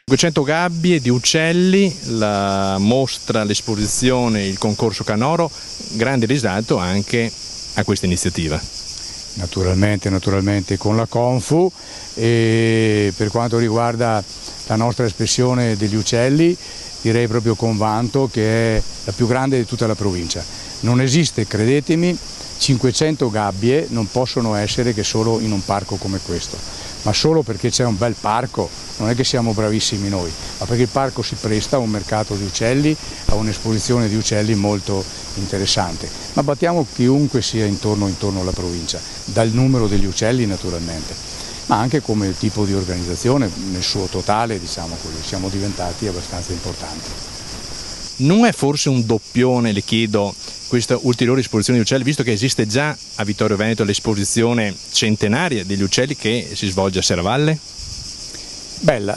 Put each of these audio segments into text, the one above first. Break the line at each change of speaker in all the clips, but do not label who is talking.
500 gabbie di uccelli, la mostra, l'esposizione, il concorso canoro, grande risalto anche a questa iniziativa.
Naturalmente con la Confu, e per quanto riguarda la nostra espressione degli uccelli direi proprio con vanto che è la più grande di tutta la provincia. Non esiste, credetemi, 500 gabbie non possono essere che solo in un parco come questo, ma solo perché c'è un bel parco, non è che siamo bravissimi noi, ma perché il parco si presta a un mercato di uccelli, a un'esposizione di uccelli molto interessante. Ma battiamo chiunque sia intorno alla provincia, dal numero degli uccelli naturalmente, ma anche come tipo di organizzazione nel suo totale, diciamo così, siamo diventati abbastanza importanti.
Non è forse un doppione, le chiedo, questa ulteriore esposizione di uccelli, visto che esiste già a Vittorio Veneto l'esposizione centenaria degli uccelli che si svolge a Serravalle?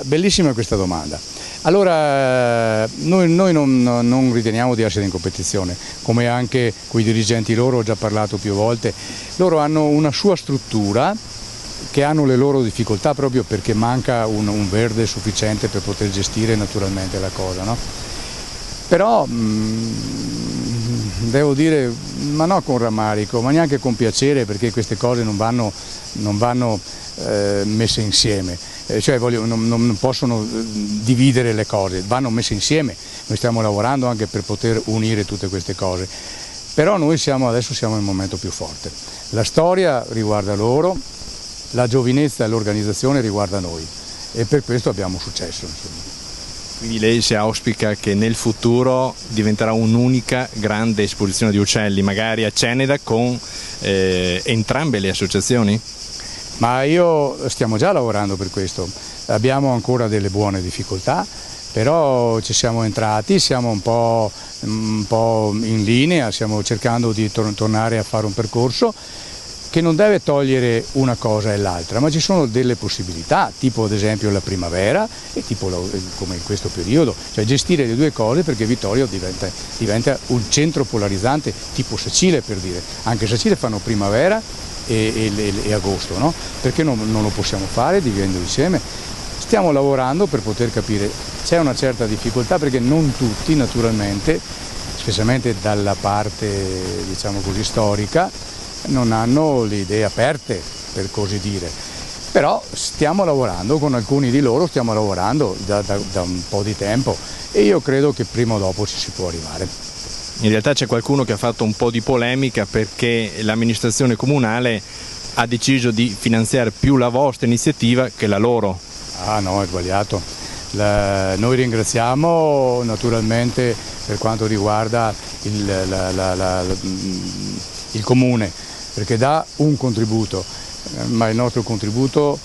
Bellissima questa domanda. Allora, noi non riteniamo di essere in competizione, come anche con i dirigenti loro ho già parlato più volte. Loro hanno una sua struttura, che hanno le loro difficoltà proprio perché manca un verde sufficiente per poter gestire naturalmente la cosa, no? Però devo dire, ma no con rammarico, ma neanche con piacere, perché queste cose non vanno messe insieme, cioè non possono dividere le cose, vanno messe insieme. Noi stiamo lavorando anche per poter unire tutte queste cose, però noi adesso siamo nel momento più forte. La storia riguarda loro, la giovinezza e l'organizzazione riguarda noi, e per questo abbiamo successo, insomma.
Quindi lei si auspica che nel futuro diventerà un'unica grande esposizione di uccelli, magari a Ceneda con entrambe le associazioni?
Ma stiamo già lavorando per questo, abbiamo ancora delle buone difficoltà, però ci siamo entrati, siamo un po' in linea, stiamo cercando di tornare a fare un percorso che non deve togliere una cosa e l'altra, ma ci sono delle possibilità, tipo ad esempio la primavera e tipo come in questo periodo, cioè gestire le due cose, perché Vittorio diventa un centro polarizzante tipo Sacile, per dire. Anche Sacile fanno primavera e agosto, no? Perché non lo possiamo fare vivendo insieme? Stiamo lavorando per poter capire, c'è una certa difficoltà perché non tutti naturalmente, specialmente dalla parte diciamo così storica, non hanno le idee aperte, per così dire. Però stiamo lavorando con alcuni di loro, stiamo lavorando da un po' di tempo e io credo che prima o dopo ci si può arrivare.
In realtà c'è qualcuno che ha fatto un po' di polemica perché l'amministrazione comunale ha deciso di finanziare più la vostra iniziativa che la loro.
Ah no, è sbagliato. Noi ringraziamo naturalmente per quanto riguarda il comune, perché dà un contributo, ma il nostro contributo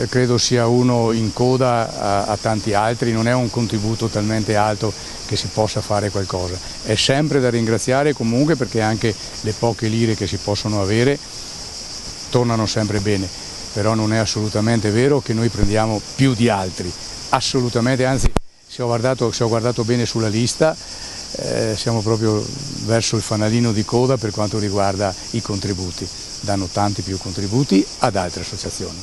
credo sia uno in coda a tanti altri, non è un contributo talmente alto che si possa fare qualcosa. È sempre da ringraziare comunque, perché anche le poche lire che si possono avere tornano sempre bene, però non è assolutamente vero che noi prendiamo più di altri, assolutamente, anzi se ho guardato bene sulla lista siamo proprio verso il fanalino di coda per quanto riguarda i contributi, danno tanti più contributi ad altre associazioni.